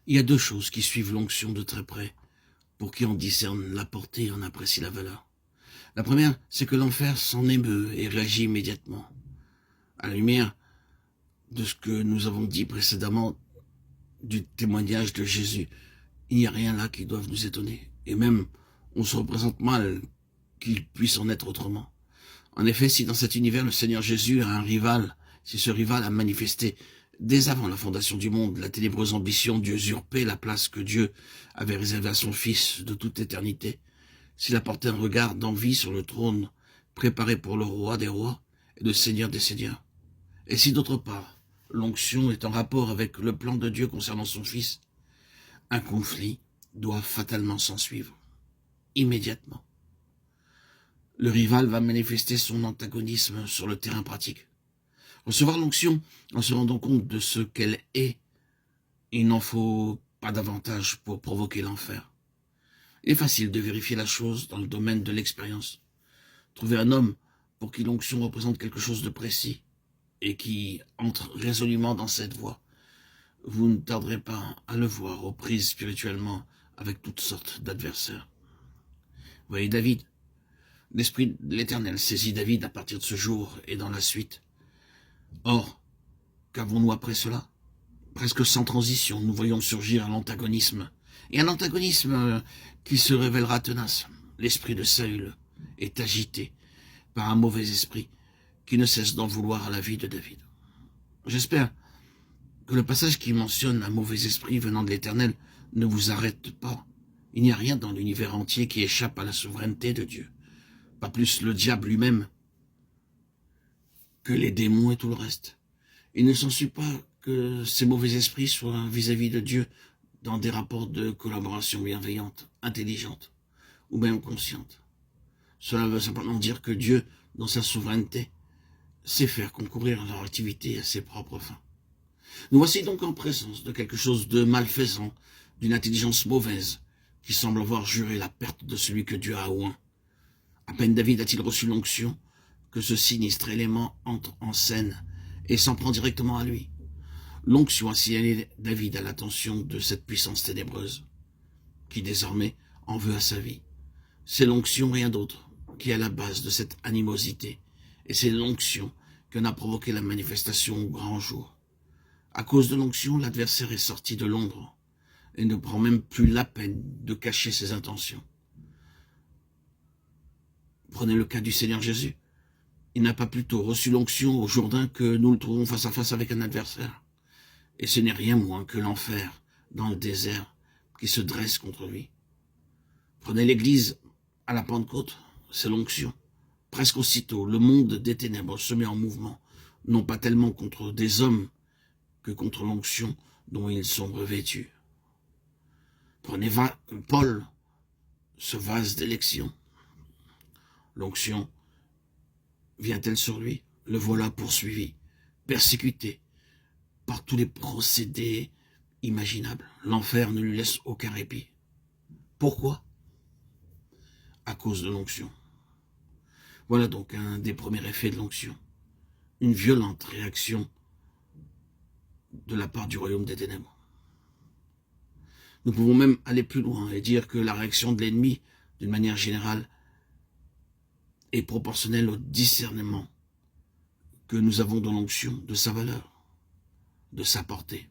Il y a deux choses qui suivent l'onction de très près, pour qui en discerne la portée et en apprécie la valeur. La première, c'est que l'enfer s'en émeut et réagit immédiatement. À la lumière de ce que nous avons dit précédemment du témoignage de Jésus, il n'y a rien là qui doive nous étonner. Et même, on se représente mal qu'il puisse en être autrement. En effet, si dans cet univers le Seigneur Jésus a un rival, si ce rival a manifesté dès avant la fondation du monde la ténébreuse ambition d'usurper la place que Dieu avait réservée à son Fils de toute éternité, s'il a porté un regard d'envie sur le trône préparé pour le roi des rois et le Seigneur des seigneurs, et si d'autre part l'onction est en rapport avec le plan de Dieu concernant son Fils, un conflit doit fatalement s'ensuivre, immédiatement. Le rival va manifester son antagonisme sur le terrain pratique. Recevoir l'onction en se rendant compte de ce qu'elle est, il n'en faut pas davantage pour provoquer l'enfer. Il est facile de vérifier la chose dans le domaine de l'expérience. Trouver un homme pour qui l'onction représente quelque chose de précis et qui entre résolument dans cette voie. Vous ne tarderez pas à le voir aux prises spirituellement avec toutes sortes d'adversaires. Voyez David. L'Esprit de l'Éternel saisit David à partir de ce jour et dans la suite. Or, qu'avons-nous après cela? Presque sans transition, nous voyons surgir l'antagonisme. Et un antagonisme qui se révélera tenace. L'esprit de Saül est agité par un mauvais esprit qui ne cesse d'en vouloir à la vie de David. J'espère que le passage qui mentionne un mauvais esprit venant de l'Éternel ne vous arrête pas. Il n'y a rien dans l'univers entier qui échappe à la souveraineté de Dieu. Pas plus le diable lui-même que les démons et tout le reste. Il ne s'ensuit pas que ces mauvais esprits soient vis-à-vis de Dieu dans des rapports de collaboration bienveillante, intelligente ou même consciente. Cela veut simplement dire que Dieu, dans sa souveraineté, sait faire concourir leur activité à ses propres fins. Nous voici donc en présence de quelque chose de malfaisant, d'une intelligence mauvaise, qui semble avoir juré la perte de celui que Dieu a oint. À peine David a-t-il reçu l'onction que ce sinistre élément entre en scène et s'en prend directement à lui. L'onction a signalé David à l'attention de cette puissance ténébreuse, qui désormais en veut à sa vie. C'est l'onction, rien d'autre, qui est à la base de cette animosité, et c'est l'onction qui en a provoqué la manifestation au grand jour. À cause de l'onction, l'adversaire est sorti de l'ombre et ne prend même plus la peine de cacher ses intentions. Prenez le cas du Seigneur Jésus. Il n'a pas plutôt reçu l'onction au Jourdain que nous le trouvons face à face avec un adversaire. Et ce n'est rien moins que l'enfer dans le désert qui se dresse contre lui. Prenez l'Église à la Pentecôte, c'est l'onction. Presque aussitôt, le monde des ténèbres se met en mouvement, non pas tellement contre des hommes que contre l'onction dont ils sont revêtus. Prenez Paul, ce vase d'élection. L'onction vient-elle sur lui? Le voilà poursuivi, persécuté par tous les procédés imaginables. L'enfer ne lui laisse aucun répit. Pourquoi? À cause de l'onction. Voilà donc un des premiers effets de l'onction. Une violente réaction de la part du royaume des ténèbres. Nous pouvons même aller plus loin et dire que la réaction de l'ennemi, d'une manière générale, est proportionnelle au discernement que nous avons dans l'onction de sa valeur, de sa portée.